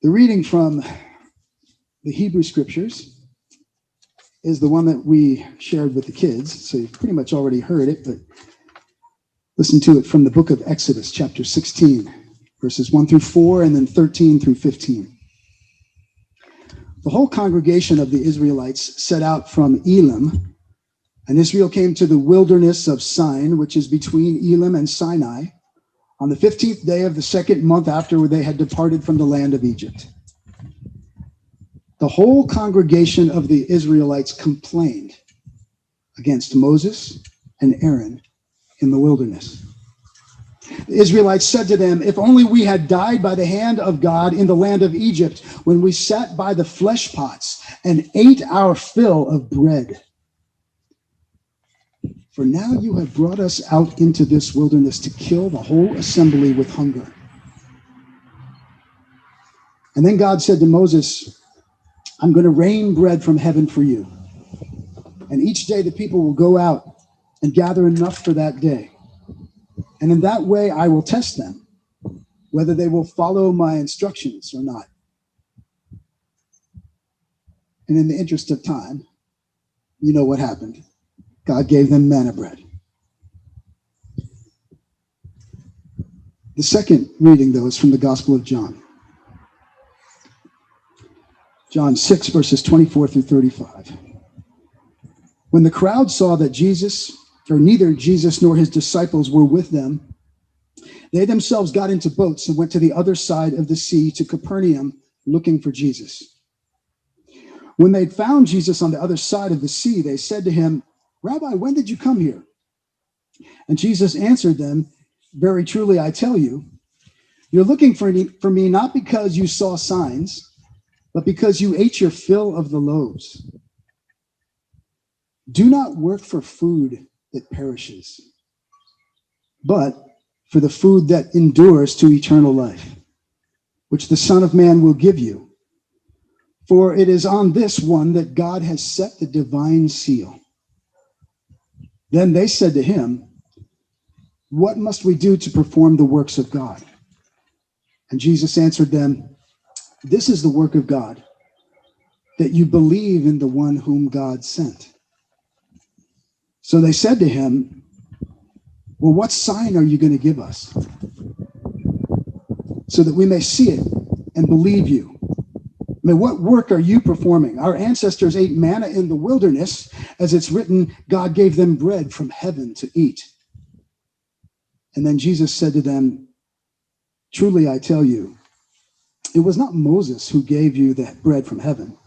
The reading from the Hebrew Scriptures is the one that we shared with the kids, so you've pretty much already heard it, but listen to it from the book of Exodus, chapter 16, verses 1 through 4, and then 13 through 15. The whole congregation of the Israelites set out from Elim, and Israel came to the wilderness of Sin, which is between Elim and Sinai, on the 15th day of the second month after they had departed from the land of Egypt. The whole congregation of the Israelites complained against Moses and Aaron in the wilderness. The Israelites said to them, "If only we had died by the hand of God in the land of Egypt, when we sat by the flesh pots and ate our fill of bread. For now you have brought us out into this wilderness to kill the whole assembly with hunger." And then God said to Moses, "I'm going to rain bread from heaven for you. And each day the people will go out and gather enough for that day. And in that way I will test them, whether they will follow my instructions or not." And in the interest of time, you know what happened. God gave them manna bread. The second reading, though, is from the Gospel of John. John 6, verses 24 through 35. When the crowd saw that neither Jesus nor his disciples were with them, they themselves got into boats and went to the other side of the sea to Capernaum, looking for Jesus. When they'd found Jesus on the other side of the sea, they said to him, "Rabbi, when did you come here?" And Jesus answered them, "Very truly, I tell you, you're looking for me not because you saw signs, but because you ate your fill of the loaves. Do not work for food that perishes, but for the food that endures to eternal life, which the Son of Man will give you. For it is on this one that God has set the divine seal." Then they said to him, "What must we do to perform the works of God?" And Jesus answered them, "This is the work of God, that you believe in the one whom God sent." So they said to him, "Well, what sign are you going to give us, so that we may see it and believe you? I mean, what work are you performing? Our ancestors ate manna in the wilderness. As it's written, God gave them bread from heaven to eat." And then Jesus said to them, "Truly I tell you, it was not Moses who gave you the bread from heaven,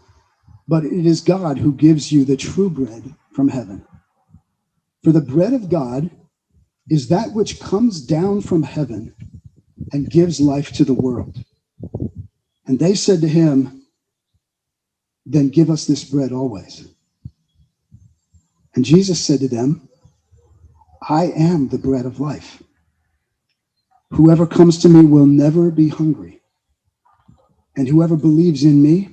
but it is God who gives you the true bread from heaven. For the bread of God is that which comes down from heaven and gives life to the world." And they said to him, "Then give us this bread always." And Jesus said to them, "I am the bread of life. Whoever comes to me will never be hungry, and whoever believes in me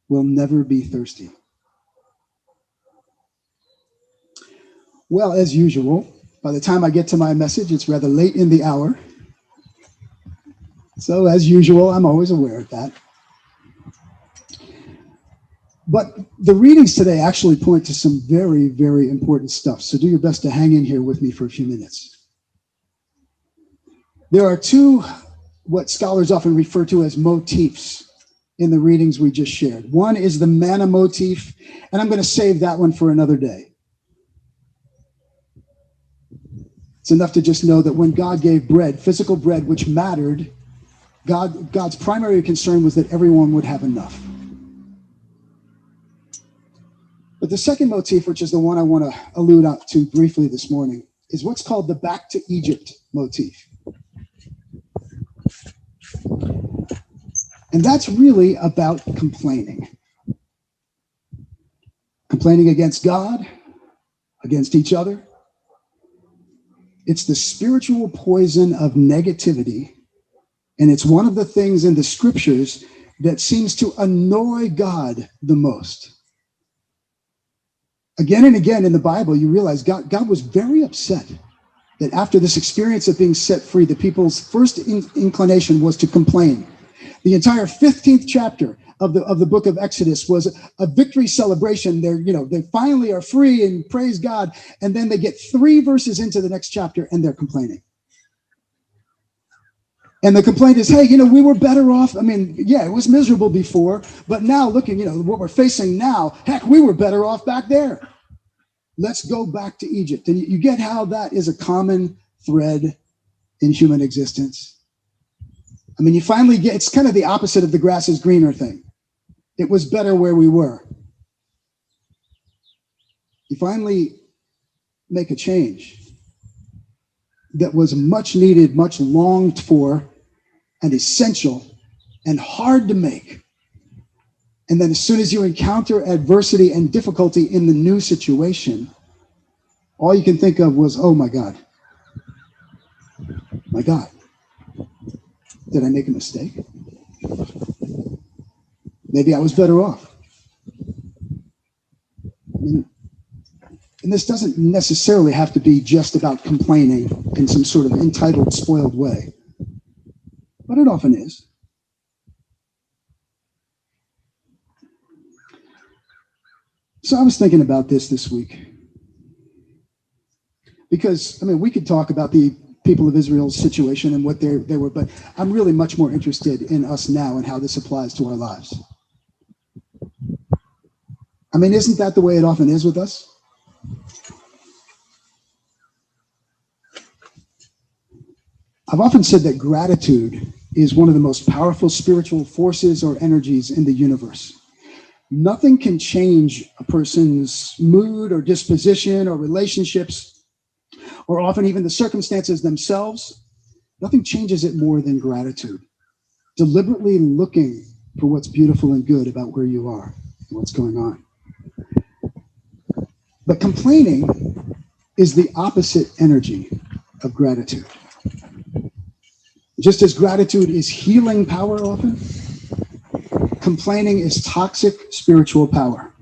will never be thirsty." Well, as usual, by the time I get to my message, it's rather late in the hour. So as usual, I'm always aware of that. But the readings today actually point to some very, very important stuff. So do your best to hang in here with me for a few minutes. There are two, what scholars often refer to as motifs in the readings we just shared. One is the manna motif, and I'm going to save that one for another day. It's enough to just know that when God gave bread, physical bread, which mattered, God's primary concern was that everyone would have enough. But the second motif, which is the one I want to allude to briefly this morning, is what's called the back to Egypt motif. And that's really about complaining. Complaining against God, against each other. It's the spiritual poison of negativity, and it's one of the things in the scriptures that seems to annoy God the most. Again and again in the Bible, you realize God was very upset that after this experience of being set free, the people's first inclination was to complain. The entire 15th chapter of the book of Exodus was a victory celebration. They finally are free and praise God. And then they get 3 verses into the next chapter and they're complaining. And the complaint is, hey, we were better off. I mean, yeah, it was miserable before, but now looking, what we're facing now, heck, we were better off back there. Let's go back to Egypt. And you get how that is a common thread in human existence. I mean, you finally get, it's kind of the opposite of the grass is greener thing. It was better where we were. You finally make a change that was much needed, much longed for, and essential, and hard to make. And then as soon as you encounter adversity and difficulty in the new situation, all you can think of was, oh my God. My God. Did I make a mistake? Maybe I was better off. And this doesn't necessarily have to be just about complaining in some sort of entitled, spoiled way, but it often is. So I was thinking about this week because, we could talk about the people of Israel's situation and what they were, but I'm really much more interested in us now and how this applies to our lives. Isn't that the way it often is with us? I've often said that gratitude is one of the most powerful spiritual forces or energies in the universe. Nothing can change a person's mood or disposition or relationships, or often even the circumstances themselves. Nothing changes it more than gratitude. Deliberately looking for what's beautiful and good about where you are and what's going on. But complaining is the opposite energy of gratitude. Just as gratitude is healing power often, complaining is toxic spiritual power.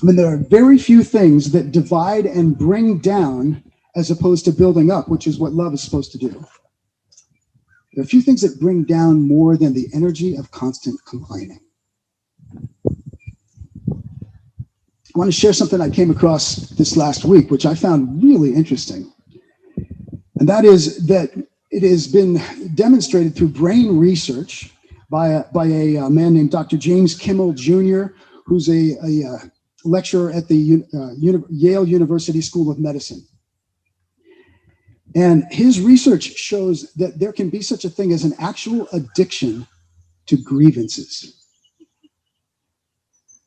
There are very few things that divide and bring down as opposed to building up, which is what love is supposed to do. There are few things that bring down more than the energy of constant complaining. I want to share something I came across this last week, which I found really interesting. And that is that it has been demonstrated through brain research by a man named Dr. James Kimmel Jr., who's a lecturer at the Yale University School of Medicine. And his research shows that there can be such a thing as an actual addiction to grievances.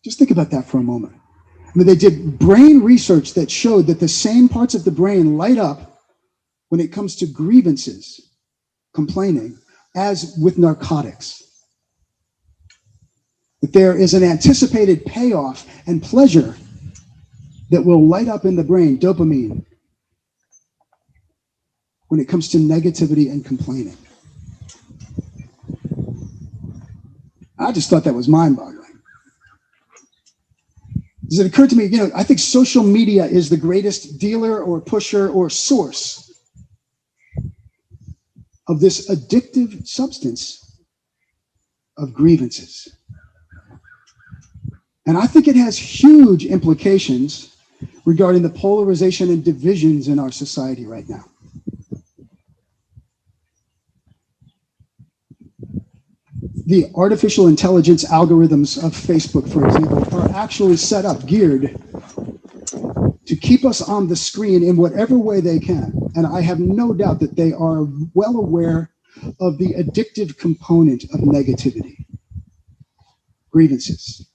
Just think about that for a moment. They did brain research that showed that the same parts of the brain light up when it comes to grievances, complaining, as with narcotics. That there is an anticipated payoff and pleasure that will light up in the brain, dopamine, when it comes to negativity and complaining. I just thought that was mind-boggling. As it occurred to me, I think social media is the greatest dealer or pusher or source of this addictive substance of grievances. And I think it has huge implications regarding the polarization and divisions in our society right now. The artificial intelligence algorithms of Facebook, for example, are actually set up, geared to keep us on the screen in whatever way they can. And I have no doubt that they are well aware of the addictive component of negativity, grievances.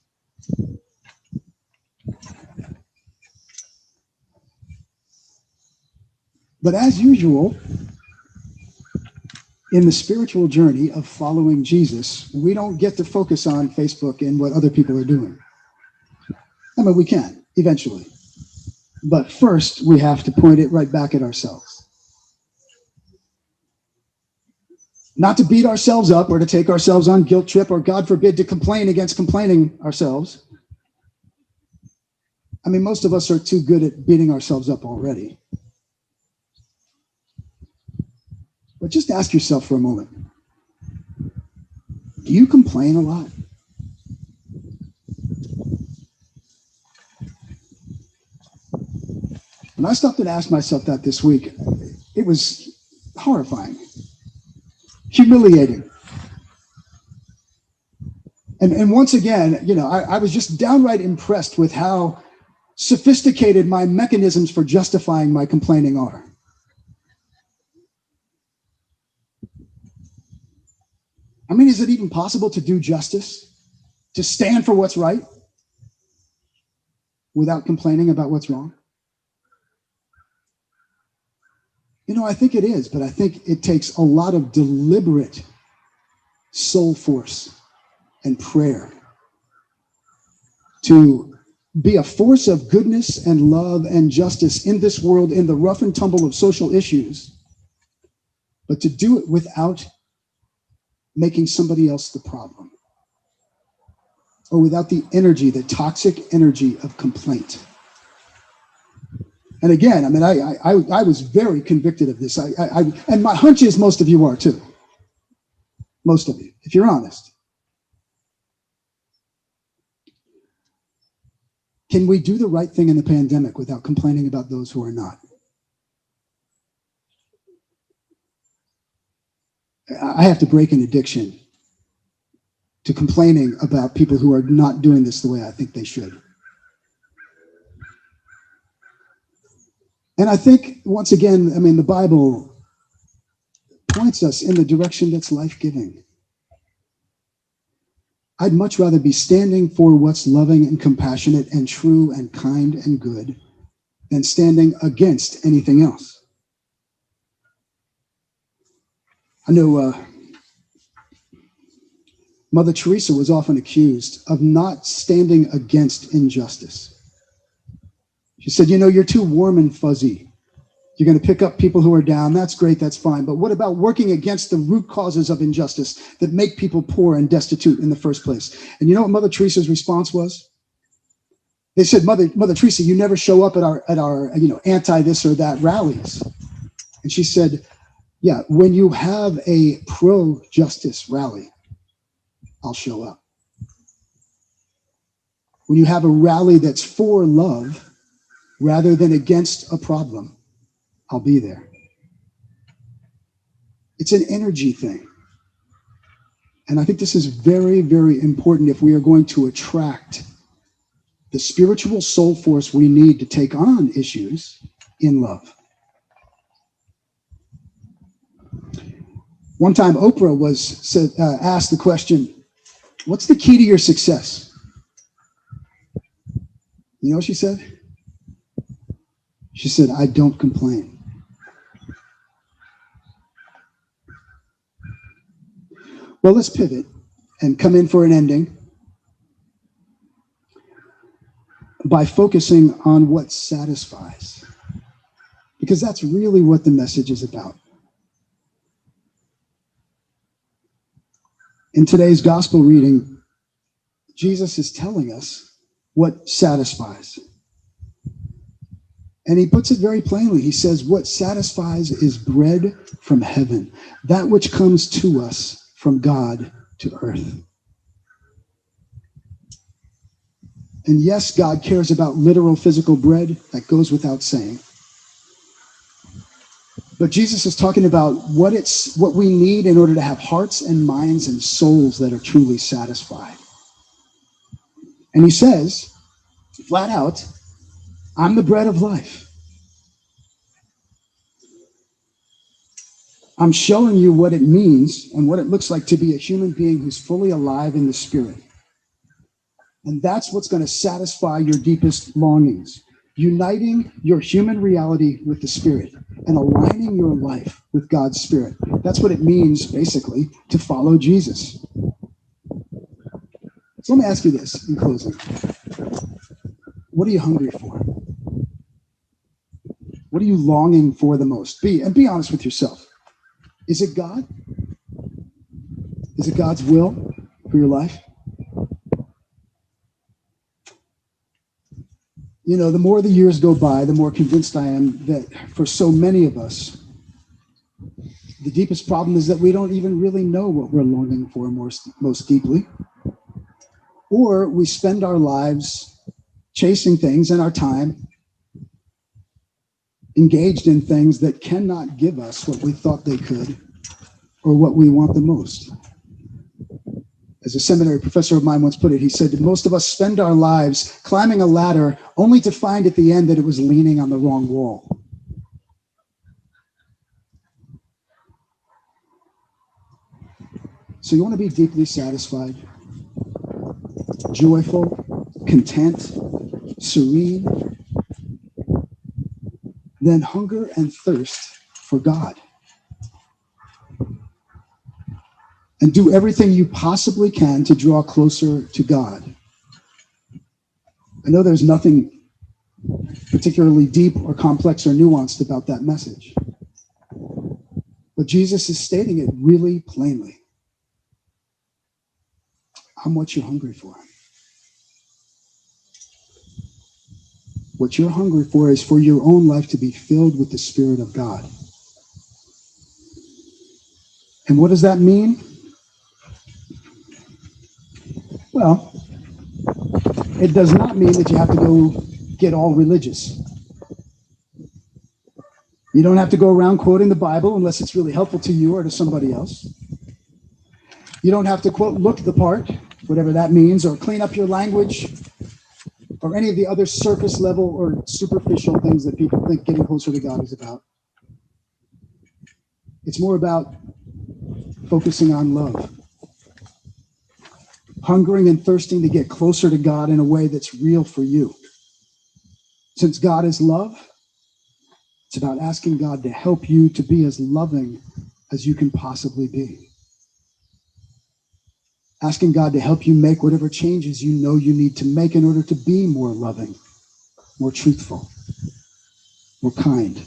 But as usual, in the spiritual journey of following Jesus, we don't get to focus on Facebook and what other people are doing. We can, eventually. But first, we have to point it right back at ourselves. Not to beat ourselves up or to take ourselves on guilt trip or, God forbid, to complain against complaining ourselves. Most of us are too good at beating ourselves up already. But just ask yourself for a moment, Do you complain a lot? When I stopped and asked myself that this week, it was horrifying, humiliating. And once again, I was just downright impressed with how sophisticated my mechanisms for justifying my complaining are. I mean, is it even possible to do justice, to stand for what's right without complaining about what's wrong? I think it is, but I think it takes a lot of deliberate soul force and prayer to be a force of goodness and love and justice in this world, in the rough and tumble of social issues, but to do it without making somebody else the problem, or without the energy, the toxic energy of complaint. And again, I mean, I was very convicted of this. And my hunch is most of you are too. Most of you, if you're honest. Can we do the right thing in the pandemic without complaining about those who are not? I have to break an addiction to complaining about people who are not doing this the way I think they should. And I think, once again, I mean, the Bible points us in the direction that's life-giving. I'd much rather be standing for what's loving and compassionate and true and kind and good than standing against anything else. I know Mother Teresa was often accused of not standing against injustice. She said, you're too warm and fuzzy. You're going to pick up people who are down. That's great. That's fine. But what about working against the root causes of injustice that make people poor and destitute in the first place? And you know what Mother Teresa's response was? They said, Mother Teresa, you never show up at our anti this or that rallies. And she said, yeah, when you have a pro-justice rally, I'll show up. When you have a rally that's for love rather than against a problem, I'll be there. It's an energy thing. And I think this is very, very important if we are going to attract the spiritual soul force we need to take on issues in love. One time Oprah was asked the question, what's the key to your success? You know what she said? She said, I don't complain. Well, let's pivot and come in for an ending by focusing on what satisfies, because that's really what the message is about. In today's gospel reading, Jesus is telling us what satisfies. And he puts it very plainly. He says, what satisfies is bread from heaven, that which comes to us from God to earth. And yes, God cares about literal physical bread. That goes without saying. But Jesus is talking about what we need in order to have hearts and minds and souls that are truly satisfied. And he says, flat out, I'm the bread of life. I'm showing you what it means and what it looks like to be a human being who's fully alive in the Spirit. And that's what's going to satisfy your deepest longings. Uniting your human reality with the Spirit and aligning your life with God's Spirit. That's what it means, basically, to follow Jesus. So let me ask you this in closing. What are you hungry for? What are you longing for the most? Be honest with yourself. Is it God? Is it God's will for your life? The more the years go by, the more convinced I am that for so many of us, The deepest problem is that we don't even really know what we're longing for most deeply. Or we spend our lives chasing things and our time engaged in things that cannot give us what we thought they could or what we want the most. As a seminary professor of mine once put it, he said, most of us spend our lives climbing a ladder only to find at the end that it was leaning on the wrong wall. So you want to be deeply satisfied, joyful, content, serene, then hunger and thirst for God. And do everything you possibly can to draw closer to God. I know there's nothing particularly deep or complex or nuanced about that message. But Jesus is stating it really plainly. I'm what you're hungry for. What you're hungry for is for your own life to be filled with the Spirit of God. And what does that mean? Well, it does not mean that you have to go get all religious. You don't have to go around quoting the Bible unless it's really helpful to you or to somebody else. You don't have to, quote, look the part, whatever that means, or clean up your language, or any of the other surface level or superficial things that people think getting closer to God is about. It's more about focusing on love. Hungering and thirsting to get closer to God in a way that's real for you. Since God is love, it's about asking God to help you to be as loving as you can possibly be. Asking God to help you make whatever changes you know you need to make in order to be more loving, more truthful, more kind.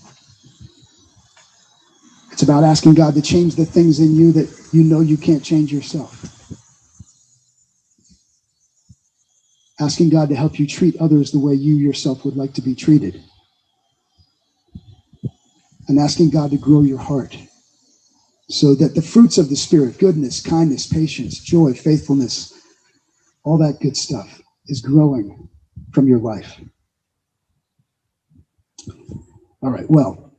It's about asking God to change the things in you that you know you can't change yourself. Asking God to help you treat others the way you yourself would like to be treated. And asking God to grow your heart so that the fruits of the Spirit, goodness, kindness, patience, joy, faithfulness, all that good stuff is growing from your life. All right, well,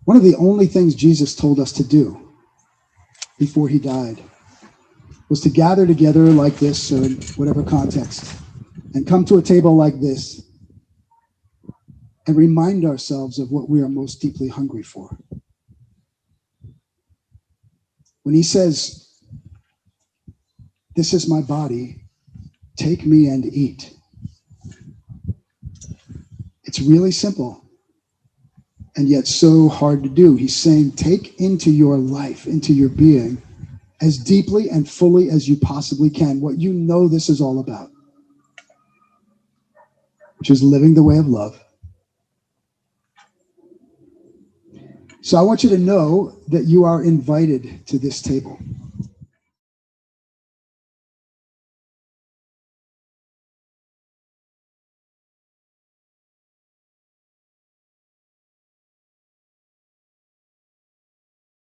one of the only things Jesus told us to do before he died was to gather together like this, or in whatever context, and come to a table like this and remind ourselves of what we are most deeply hungry for. When he says, "This is my body, take me and eat," it's really simple and yet so hard to do. He's saying, take into your life, into your being, as deeply and fully as you possibly can what you know this is all about, which is living the way of love. So I want you to know that you are invited to this table.